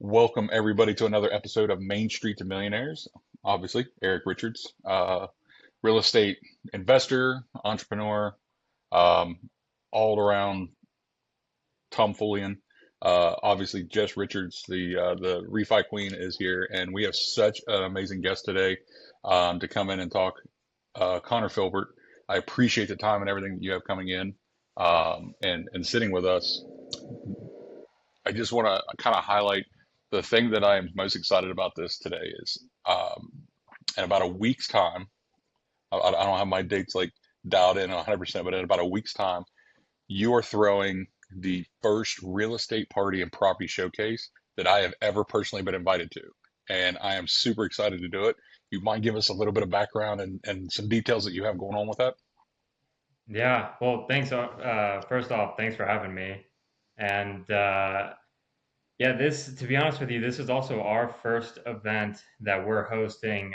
Welcome everybody to another episode of Main Street to Millionaires. Obviously, Eric Richards, real estate investor, entrepreneur, um, all around tomfoolean. Obviously, Jess Richards, the refi queen, is here, and we have such an amazing guest today to come in and talk. Connor Filbert, I appreciate the time and everything that you have coming in and sitting with us. I just want to kind of highlight the thing that I am most excited about this today is in about a week's time. I don't have my dates like dialed in 100%, but in about a week's time, you are throwing the first real estate party and property showcase that I have ever personally been invited to. And I am super excited to do it. You might give us a little bit of background and some details that you have going on with that? Yeah, well, thanks. First off, thanks for having me. And yeah, to be honest with you, this is also our first event that we're hosting.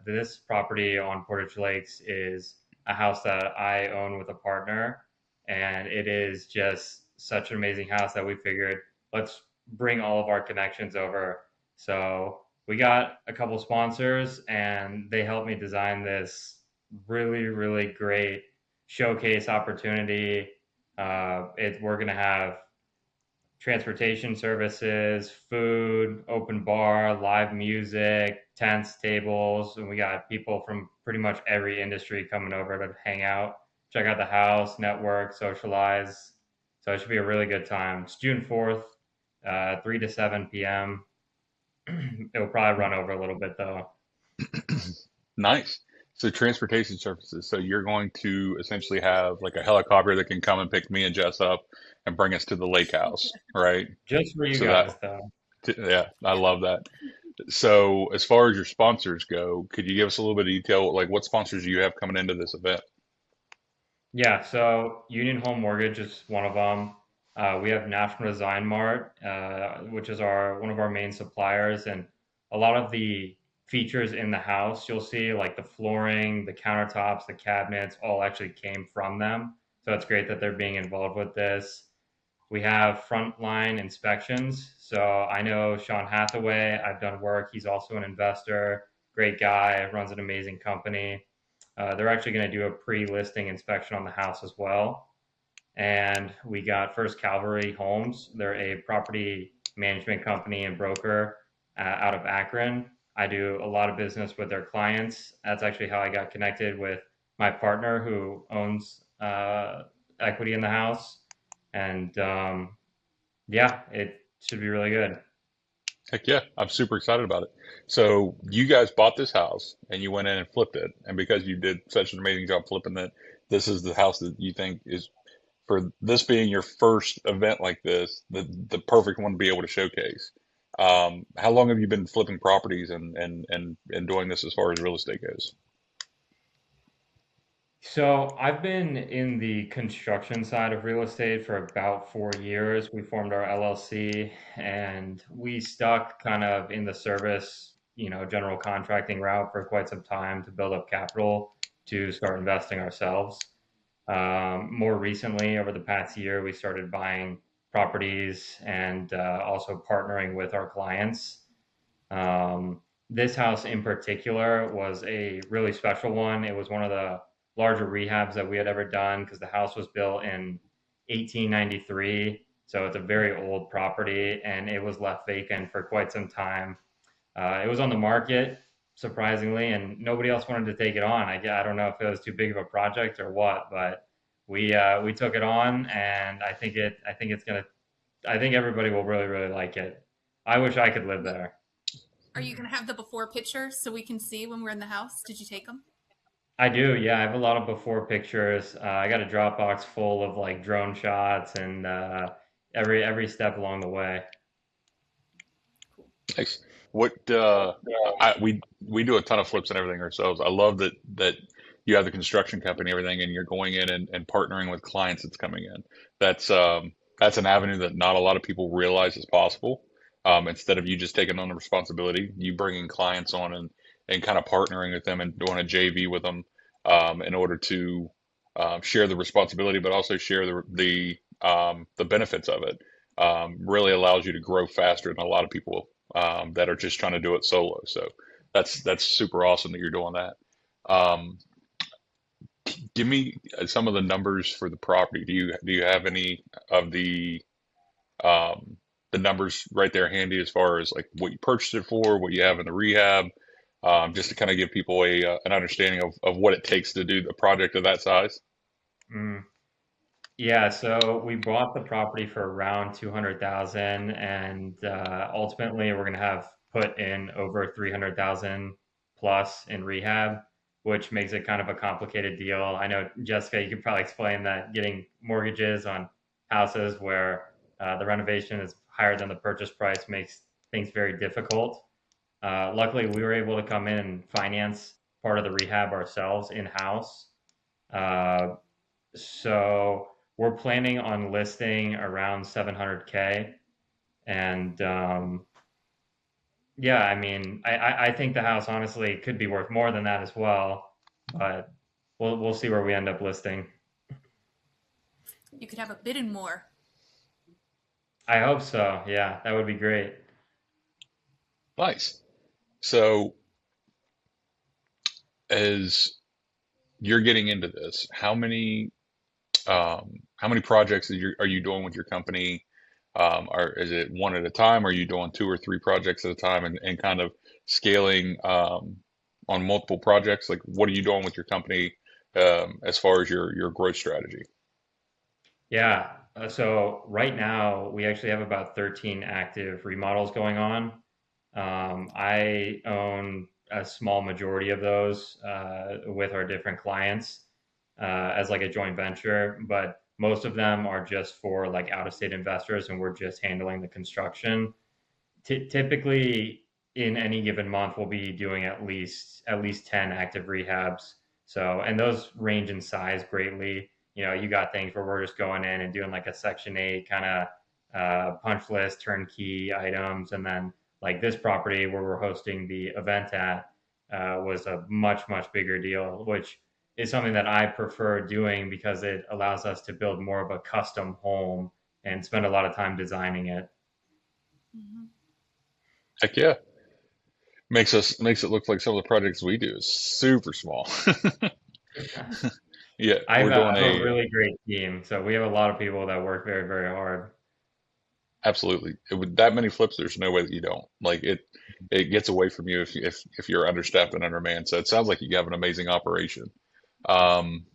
This property on Portage Lakes is a house that I own with a partner, and it is just such an amazing house that we figured let's bring all of our connections over. So we got a couple sponsors, and they helped me design this really, really great showcase opportunity. We're gonna have transportation services, food, open bar, live music, tents, tables, and we got people from pretty much every industry coming over to hang out, check out the house, network, socialize. So it should be a really good time. It's June 4th, 3 to 7 p.m. It'll probably run over a little bit though. Nice. So transportation services. So you're going to essentially have like a helicopter that can come and pick me and Jess up and bring us to the lake house, right? Just for you So that, guys though. yeah, I love that. So as far as your sponsors go, could you give us a little bit of detail, like what sponsors do you have coming into this event? Yeah, so Union Home Mortgage is one of them. We have National Design Mart, which is our one of our main suppliers, and a lot of the features in the house you'll see, like the flooring, the countertops, the cabinets, all actually came from them. So it's great that they're being involved with this. We have frontline inspections. So I know Sean Hathaway. I've done work. He's also an investor. Great guy. Runs an amazing company. They're actually going to do a pre-listing inspection on the house as well. And we got First Calvary Homes. They're a property management company and broker out of Akron. I do a lot of business with their clients. That's actually how I got connected with my partner who owns equity in the house. And yeah, it should be really good. Heck yeah, I'm super excited about it. So you guys bought this house and you went in and flipped it. And because you did such an amazing job flipping it, this is the house that you think is for this being your first event like this, the perfect one to be able to showcase. How long have you been flipping properties and doing this as far as real estate goes? So I've been in the construction side of real estate for about 4 years. We formed our LLC and we stuck kind of in the service, general contracting route for quite some time to build up capital to start investing ourselves. More recently, over the past year, we started buying properties and also partnering with our clients. This house in particular was a really special one. It was one of the larger rehabs that we had ever done because the house was built in 1893. So it's a very old property and it was left vacant for quite some time. It was on the market, surprisingly, and nobody else wanted to take it on. I don't know if it was too big of a project or what, but we took it on, and I think everybody will really really like it. I wish I could live there. Are you going to have the before pictures so we can see when we're in the house? Did you take them? I do, yeah. I have a lot of before pictures. I got a Dropbox full of like drone shots and every step along the way. Cool. Nice. What we do a ton of flips and everything ourselves. I love that you have the construction company and everything, and you're going in and partnering with clients that's coming in. That's an avenue that not a lot of people realize is possible. Instead of you just taking on the responsibility, you bringing clients on and kind of partnering with them and doing a JV with them in order to share the responsibility, but also share the benefits of it. really allows you to grow faster than a lot of people that are just trying to do it solo. So that's super awesome that you're doing that. Um, Give me some of the numbers for the property. Do you have any of um, the numbers right there handy as far as like what you purchased it for, what you have in the rehab, just to kind of give people an understanding of what it takes to do the project of that size? Mm. Yeah, so we bought the property for around 200,000, and ultimately we're gonna have put in over 300,000 plus in rehab, which makes it kind of a complicated deal. I know, Jessica, you could probably explain that getting mortgages on houses where the renovation is higher than the purchase price makes things very difficult. Luckily, we were able to come in and finance part of the rehab ourselves in-house. Uh, so we're planning on listing around 700K. And yeah, I mean, I think the house honestly could be worth more than that as well, but we'll see where we end up listing. You could have a bid and more. I hope so. Yeah, that would be great. Nice. So as you're getting into this, how many projects are you doing with your company? Is it one at a time? Are you doing two or three projects at a time and kind of scaling on multiple projects? Like, what are you doing with your company as far as your growth strategy? Yeah. So right now we actually have about 13 active remodels going on. I own a small majority of those with our different clients as like a joint venture, but most of them are just for like out of state investors, and we're just handling the construction. Typically, in any given month, we'll be doing at least 10 active rehabs. So, and those range in size greatly. You know, you got things where we're just going in and doing like a Section 8 kind of punch list, turnkey items. And then, like this property where we're hosting the event at, was a much bigger deal, which is something that I prefer doing because it allows us to build more of a custom home and spend a lot of time designing it. Hmm. Heck yeah. Makes it look like some of the projects we do is super small. Yeah, we're I doing have a a really great team, so we have a lot of people that work very hard. absolutely with that many flips. There's no way that you don't like it. It gets away from you if you're understaffed and undermanned. So it sounds like you have an amazing operation. Um,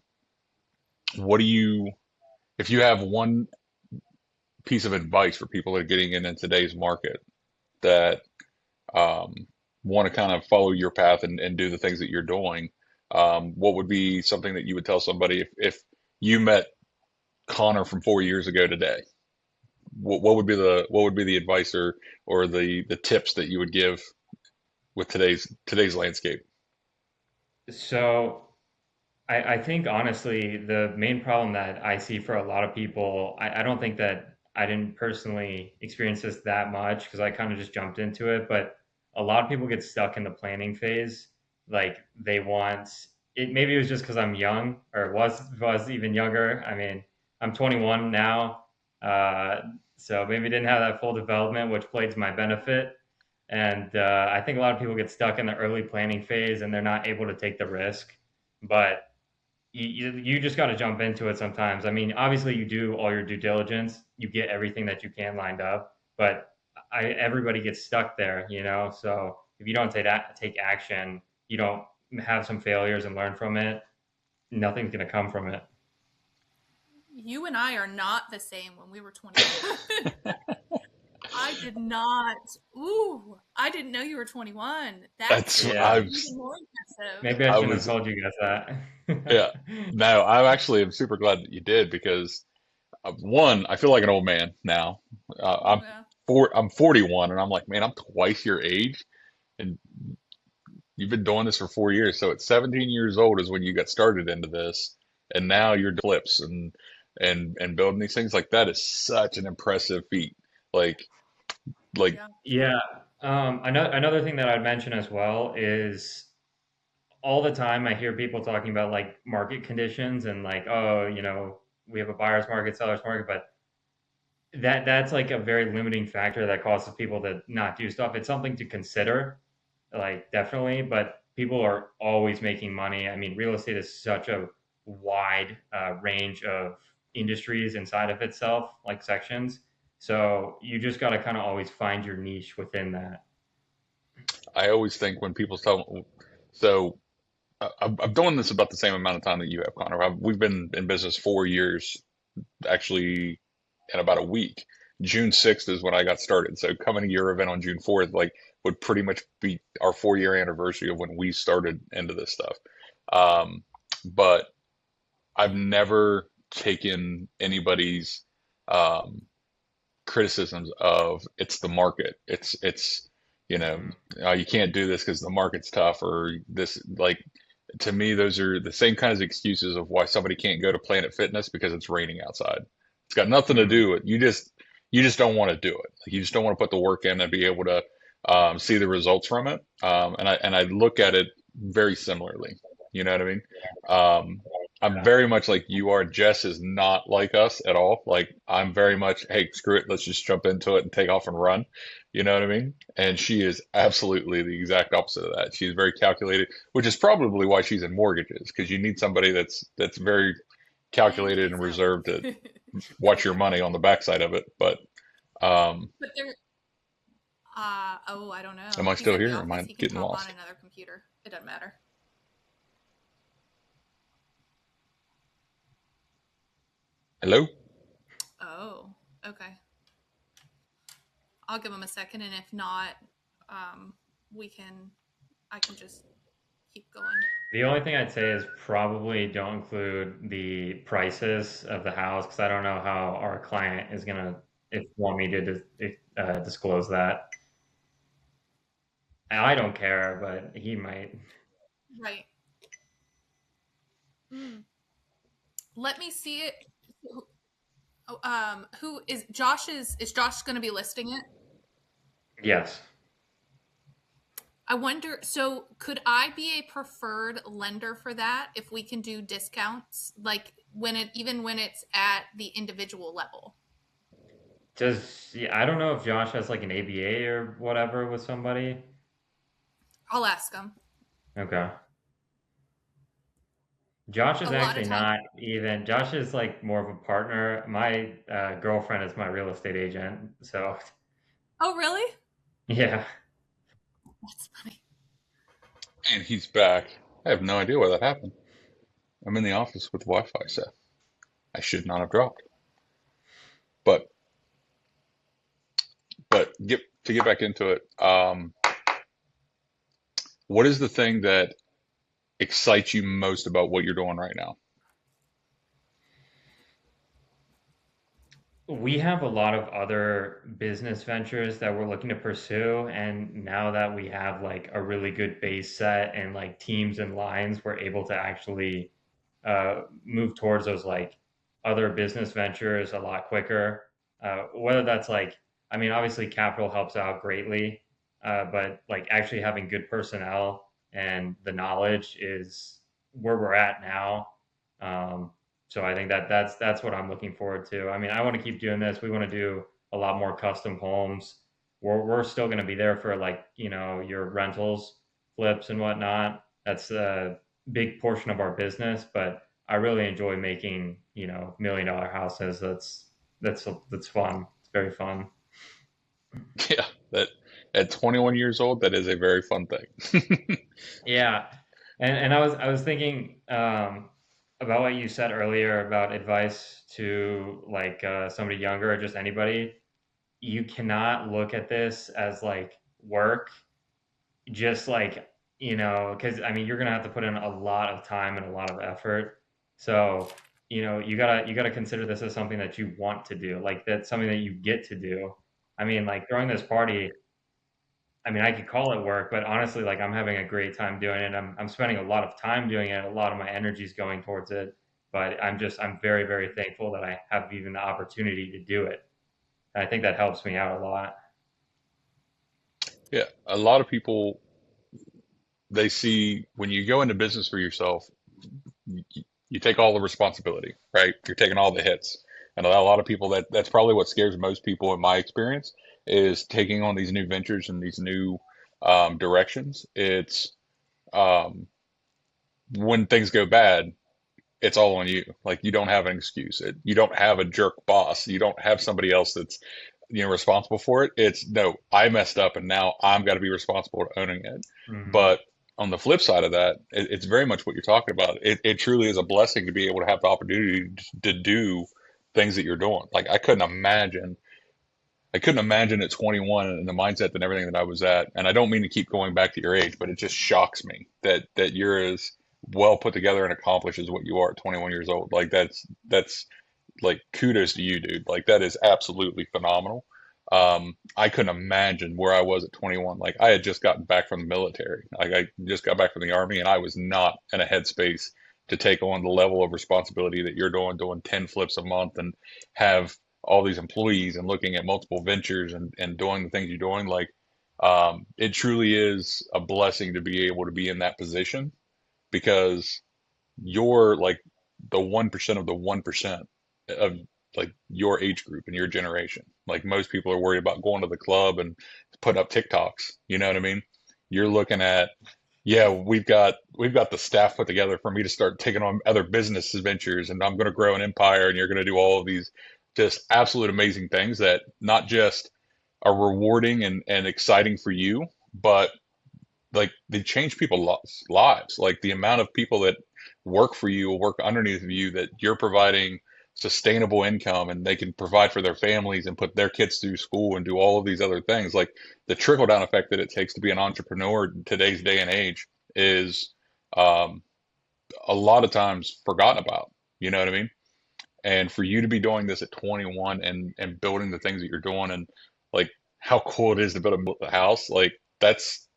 what do you if you have one piece of advice for people that are getting in today's market that um, want to kind of follow your path and do the things that you're doing, what would be something that you would tell somebody if you met Connor from 4 years ago today? What would be the advice or the tips that you would give with today's landscape? So I think honestly, the main problem that I see for a lot of people, I don't think that I didn't personally experience this that much because I kind of just jumped into it, but a lot of people get stuck in the planning phase. Like they want it, maybe it was just because I'm young or was even younger. I mean, I'm 21 now, uh, so maybe didn't have that full development, which played to my benefit. And I think a lot of people get stuck in the early planning phase and they're not able to take the risk. But you just got to jump into it sometimes. I mean, obviously you do all your due diligence, you get everything that you can lined up, but everybody gets stuck there, you know. So if you don't take action, you don't have some failures and learn from it. Nothing's gonna come from it. You and I are not the same when we were 21. I did not. Ooh, I didn't know you were 21. That's That's Yeah, even more impressive. maybe I I shouldn't have was told you guys yeah. that. No, I actually am super glad that you did because one, I feel like an old man now. Oh, yeah. I'm 41 and I'm like, man, I'm twice your age and you've been doing this for 4 years. So at 17 years old is when you got started into this, and now you're flips and building these things like that is such an impressive feat. Like like Yeah. Yeah. Another thing that I'd mention as well is all the time I hear people talking about like market conditions and like, oh, you know, we have a buyer's market, seller's market, but that's like a very limiting factor that causes people to not do stuff. It's something to consider, like definitely, but people are always making money. I mean, real estate is such a wide range of industries inside of itself, like sections. So you just got to kind of always find your niche within that. I always think when people tell, so I've done this about the same amount of time that you have, Connor. We've been in business 4 years, actually, in about a week. June 6th is when I got started. So coming to your event on June 4th, like, would pretty much be our 4 year anniversary of when we started into this stuff. Um, but I've never taken anybody's um, criticisms of it's the market. It's Hmm. you can't do this because the market's tough or this like to me those are the same kinds of excuses of why somebody can't go to Planet Fitness because it's raining outside. It's got nothing to Hmm. do with you just don't want to do it. Like you just don't want to put the work in and be able to see the results from it. And I look at it very similarly. You know what I mean? Um, I'm Yeah. very much like you are. Jess is not like us at all. Like I'm very much, hey, screw it, let's just jump into it and take off and run. You know what I mean? And she is absolutely the exact opposite of that. She's very calculated, which is probably why she's in mortgages, because you need somebody that's very And calculated and he's out. reserved to watch your money on the backside of it. But But there, oh, I don't am know. I He's still in the here or am office. I He can getting talk on lost? another computer. It doesn't matter. Hello? Oh, okay. I'll give him a second, and if not, we can. I can just keep going. The only thing I'd say is probably don't include the prices of the house because I don't know how our client is gonna if want me to disclose that. I don't care, but he might. Right. Mm. Let me see it. Oh, who is Josh? Is Josh going to be listing it? Yes. I wonder. So, could I be a preferred lender for that if we can do discounts, like when it even when it's at the individual level? Does yeah, I don't know if Josh has like an ABA or whatever with somebody. I'll ask him. Okay. Josh A is lot of actually times. not even. Josh is like more of a partner. My girlfriend is my real estate agent. So, Oh, really? yeah. That's funny. And he's back. I have no idea why that happened. I'm in the office with Wi-Fi, so I should not have dropped. But get back into it. What is the thing that excites you most about what you're doing right now? We have a lot of other business ventures that we're looking to pursue, and now that we have like a really good base set and like teams and lines, we're able to actually move towards those like other business ventures a lot quicker. Whether that's like, I mean, obviously capital helps out greatly, but like actually having good personnel and the knowledge is where we're at now. Um, so I think that that's what I'm looking forward to. I mean, I want to keep doing this. We want to do a lot more custom homes. We're still going to be there for like your rentals, flips, and whatnot. That's a big portion of our business, but I really enjoy making $1 million houses. That's fun. It's very fun. Yeah, that at 21 years old, that is a very fun thing. Yeah, and I was thinking about what you said earlier about advice to like somebody younger or just anybody. You cannot look at this as like work, just like because I mean you're gonna have to put in a lot of time and a lot of effort. So you gotta consider this as something that you want to do, like that's something that you get to do. I mean, like throwing this party, I mean, I could call it work, but honestly, like I'm having a great time doing it. I'm spending a lot of time doing it. A lot of my energy is going towards it, but I'm very, very thankful that I have even the opportunity to do it. And I think that helps me out a lot. Yeah, a lot of people they see when you go into business for yourself, you, you take all the responsibility, right? You're taking all the hits. And a lot of people, that's probably what scares most people in my experience, is taking on these new ventures and these new directions. It's um, when things go bad, it's all on you. Like, you don't have an excuse. You don't have a jerk boss. You don't have somebody else that's, responsible for it. It's no, I messed up and now I'm got to be responsible for owning it. Hmm. But on the flip side of that, it's very much what you're talking about. It truly is a blessing to be able to have the opportunity to do things that you're doing. Like, I couldn't imagine at 21 and the mindset and everything that I was at. And I don't mean to keep going back to your age, but it just shocks me that you're as well put together and accomplished as what you are at 21 years old. Like, that's like, kudos to you, dude. Like, that is absolutely phenomenal. I couldn't imagine where I was at 21. Like, I had just gotten back from the military. Like, I just got back from the army, and I was not in a headspace to take on the level of responsibility that you're doing 10 flips a month and have all these employees and looking at multiple ventures and doing the things you're doing. Like, it truly is a blessing to be able to be in that position, because you're like the 1% of the 1% of like your age group and your generation. Like, most people are worried about going to the club and putting up TikToks. You know what I mean? You're looking at, yeah, we've got the staff put together for me to start taking on other business ventures, and I'm going to grow an empire, and you're going to do all of these just absolute amazing things that not just are rewarding and exciting for you, but like, they change people's lives. Like, the amount of people that work for you or work underneath of you, that you're providing sustainable income and they can provide for their families and put their kids through school and do all of these other things. Like, the trickle down effect that it takes to be an entrepreneur in today's day and age is um, a lot of times forgotten about. You know what I mean? And for you to be doing this at 21 and building the things that you're doing, and like, how cool it is to build a house, like, that's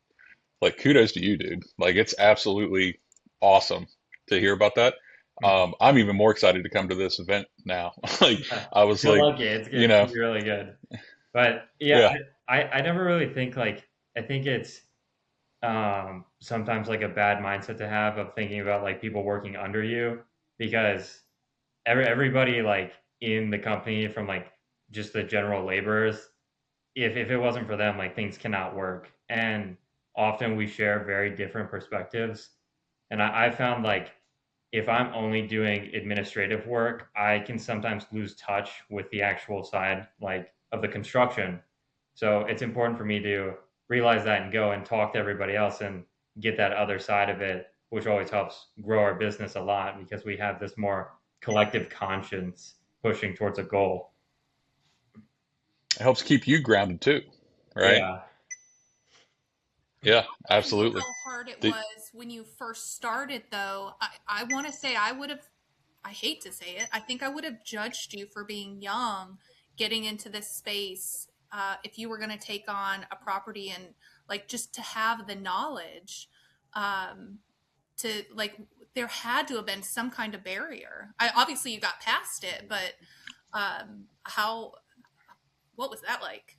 like, kudos to you, dude. Like, it's absolutely awesome to hear about that. I'm even more excited to come to this event now. Like, I was You're like, lucky. you It's know, gonna be really good. But yeah, yeah, I never really think like I think it's sometimes like a bad mindset to have of thinking about like people working under you because everybody like in the company from like just the general laborers, if it wasn't for them, like things cannot work. And often we share very different perspectives. And I found like if I'm only doing administrative work, I can sometimes lose touch with the actual side like of the construction. So it's important for me to realize that and go and talk to everybody else and get that other side of it, which always helps grow our business a lot because we have this more collective conscience pushing towards a goal. it helps keep you grounded too, right? Yeah. Yeah, I know absolutely. how hard it The, was when you first started, though. I want to say I would have, I hate to say it, I think I would have judged you for being young, getting into this space, if you were going to take on a property and like just to have the knowledge, um, to like, there had to have been some kind of barrier. Obviously you got past it, but how, what was that like?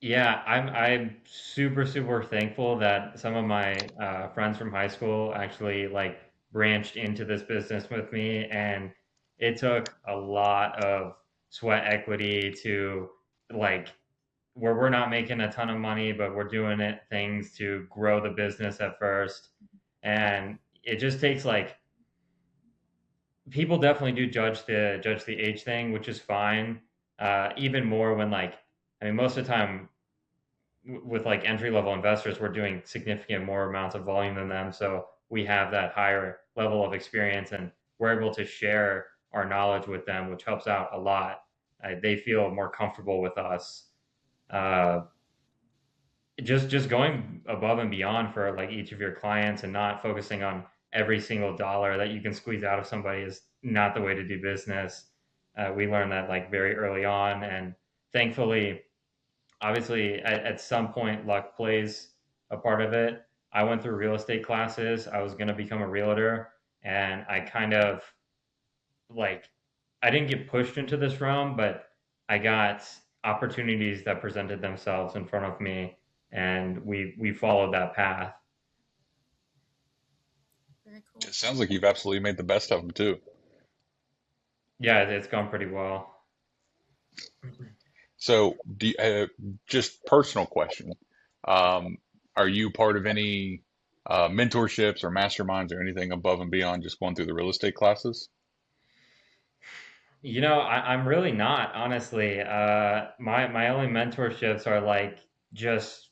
Yeah, I'm super thankful that some of my friends from high school actually like branched into this business with me, and it took a lot of sweat equity to like where we're not making a ton of money, but we're doing it things to grow the business at first, and it just takes like people definitely do judge the age thing, which is fine. Even more when like I mean most of the time with like entry level investors, we're doing significant more amounts of volume than them. So we have that higher level of experience and we're able to share our knowledge with them, which helps out a lot. They feel more comfortable with us. Uh, just going above and beyond for like each of your clients and not focusing on every single dollar that you can squeeze out of somebody is not the way to do business. We learned that like very early on, and thankfully obviously at some point luck plays a part of it. I went through real estate classes. I was going to become a realtor, and I kind of like I didn't get pushed into this realm, but I got opportunities that presented themselves in front of me, and we followed that path. Very cool. it sounds like you've absolutely made the best of them too. Yeah, it's gone pretty well. So, just personal question. Um, are you part of any mentorships or masterminds or anything above and beyond just going through the real estate classes? I'm really not, honestly. My only mentorships are like just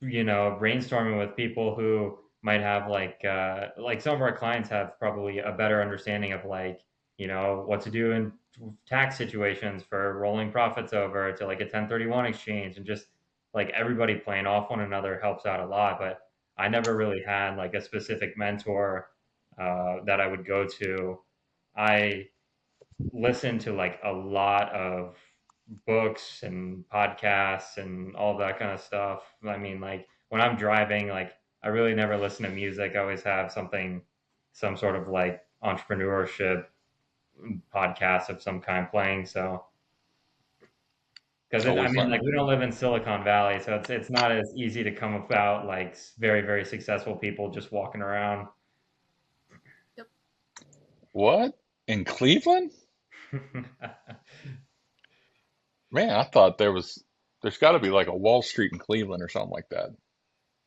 brainstorming with people who might have like some of our clients have probably a better understanding of like, what to do in tax situations for rolling profits over to like a 1031 exchange, and just like everybody playing off one another helps out a lot. But I never really had like a specific mentor that I would go to. I listen to like a lot of books and podcasts and all that kind of stuff. I mean, like when I'm driving, like I really never listen to music. I always have some sort of like entrepreneurship podcast of some kind playing. So, because It's I always mean, learning. like we don't live in Silicon Valley, so it's not as easy to come about like very, very successful people just walking around. Yep. What? In Cleveland? Man, I thought there's got to be like a Wall Street in Cleveland or something like that.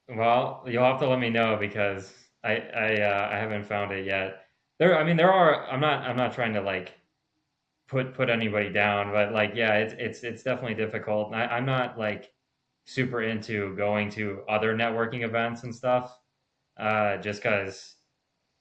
Well, you'll have to let me know because I haven't found it yet. I mean, there are. I'm not trying to like put anybody down, but like, yeah, it's definitely difficult. And I'm not like super into going to other networking events and stuff, just because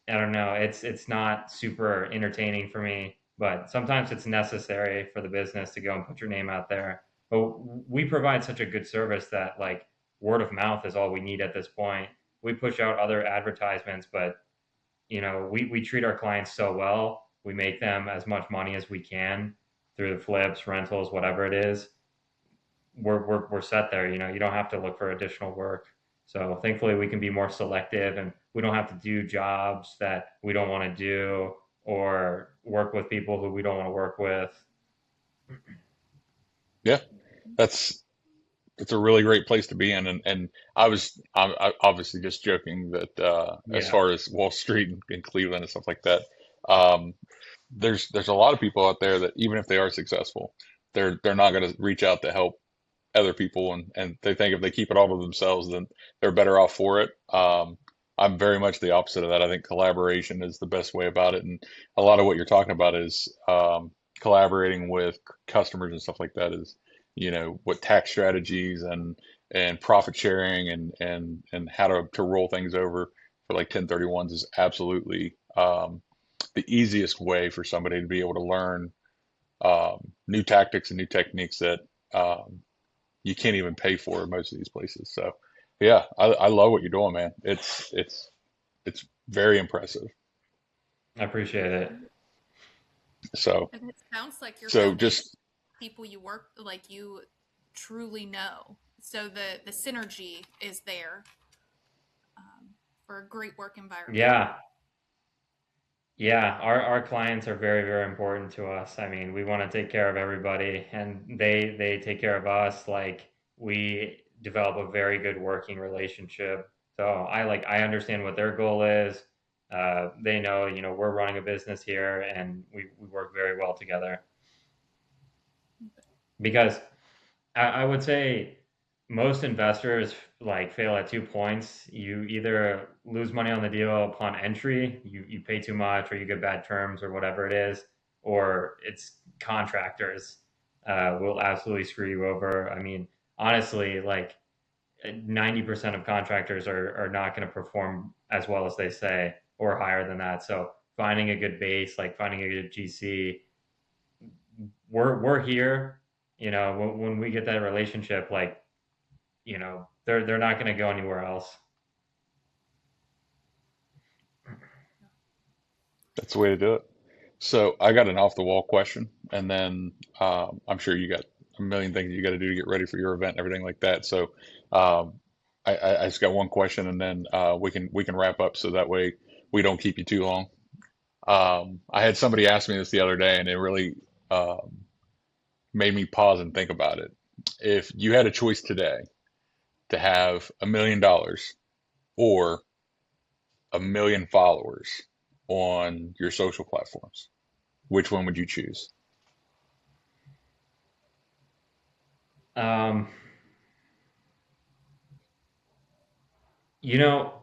I don't know, it's not super entertaining for me. But sometimes it's necessary for the business to go and put your name out there. But we provide such a good service that like word of mouth is all we need at this point. We push out other advertisements, but we treat our clients so well. We make them as much money as we can through the flips, rentals, whatever it is. We're set there. You don't have to look for additional work. So thankfully, we can be more selective, and we don't have to do jobs that we don't want to do or work with people who we don't want to work with. Yeah, that's it's a really great place to be in. And I obviously just joking that as Yeah, far as Wall Street in Cleveland and stuff like that, um, there's a lot of people out there that even if they are successful, they're not going to reach out to help other people, and they think if they keep it all to themselves, then they're better off for it. I'm very much the opposite of that. I think collaboration is the best way about it, and a lot of what you're talking about is collaborating with customers and stuff like that. Is what tax strategies and profit sharing and how to roll things over for like 1031s is absolutely the easiest way for somebody to be able to learn new tactics and new techniques that um, you can't even pay for in most of these places. So yeah, I love what you're doing, man. It's very impressive. I appreciate it. So And it sounds like your so foundation, just people you work like you truly know. So the synergy is there for a great work environment. Yeah, yeah. Our clients are very, very important to us. I mean, we want to take care of everybody, and they take care of us. Like we develop a very good working relationship. So I understand what their goal is. They know, we're running a business here, and we work very well together. Because I would say most investors like fail at 2 points. You either lose money on the deal upon entry, you pay too much, or you get bad terms, or whatever it is, or it's contractors will absolutely screw you over. I mean, honestly, like 90% of contractors are not going to perform as well as they say, or higher than that. So finding a good base, like finding a good GC, we're here. When we get that relationship, like they're not going to go anywhere else. that's the way to do it. So I got an off the wall question, and then I'm sure you got a million things you got to do to get ready for your event and everything like that. So um, I just got one question, and then we can wrap up so that way we don't keep you too long. I had somebody ask me this the other day, and it really made me pause and think about it. If you had a choice today to have $1 million or 1 million followers on your social platforms, which one would you choose? Um, you know,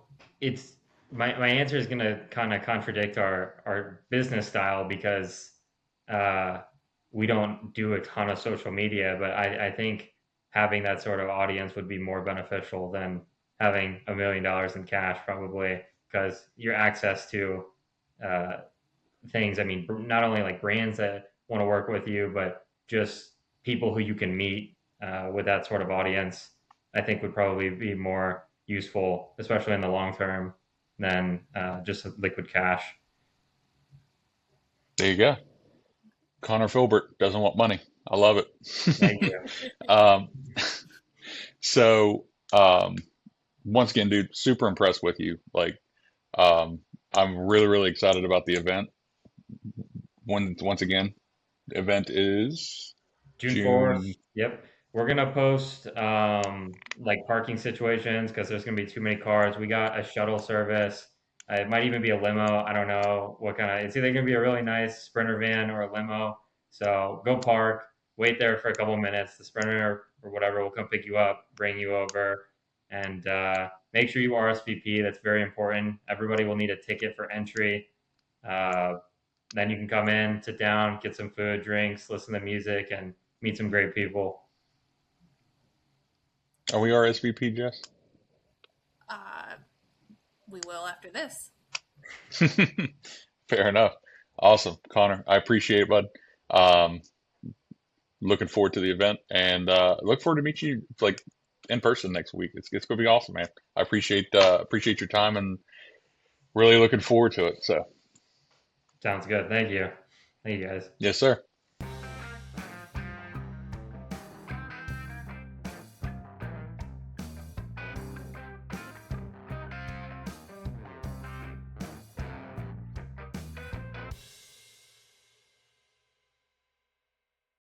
it's my answer is gonna kind of contradict our business style because uh, we don't do a ton of social media, but I think having that sort of audience would be more beneficial than having $1 million in cash, probably, because your access to uh, things. I mean, not only like brands that want to work with you, but just people who you can meet with that sort of audience. I think would probably be more useful, especially in the long term, than just liquid cash. There you go. Connor Filbert doesn't want money. I love Thank it. you. Um, so, once again, dude, super impressed with you. Like, um, I'm really, really excited about the event. Once again, the event is June 4th. June. Yep. We're gonna post like parking situations because there's gonna be too many cars. We got a shuttle service. It might even be a limo. I don't know what kind of. It's either gonna be a really nice Sprinter van or a limo. So go park, wait there for a couple minutes. The Sprinter or whatever will come pick you up, bring you over, and make sure you RSVP. That's very important. Everybody will need a ticket for entry. Uh, then you can come in, sit down, get some food, drinks, listen to music, and meet some great people. Are we RSVP, Jess? Uh, we will after this. Fair enough. Awesome, Connor. I appreciate it, bud. Um, Looking forward to the event and look forward to meet you like in person next week. It's gonna be awesome, man. I appreciate your time and really looking forward to it. So, Sounds good. Thank you. Thank you guys. yes, sir.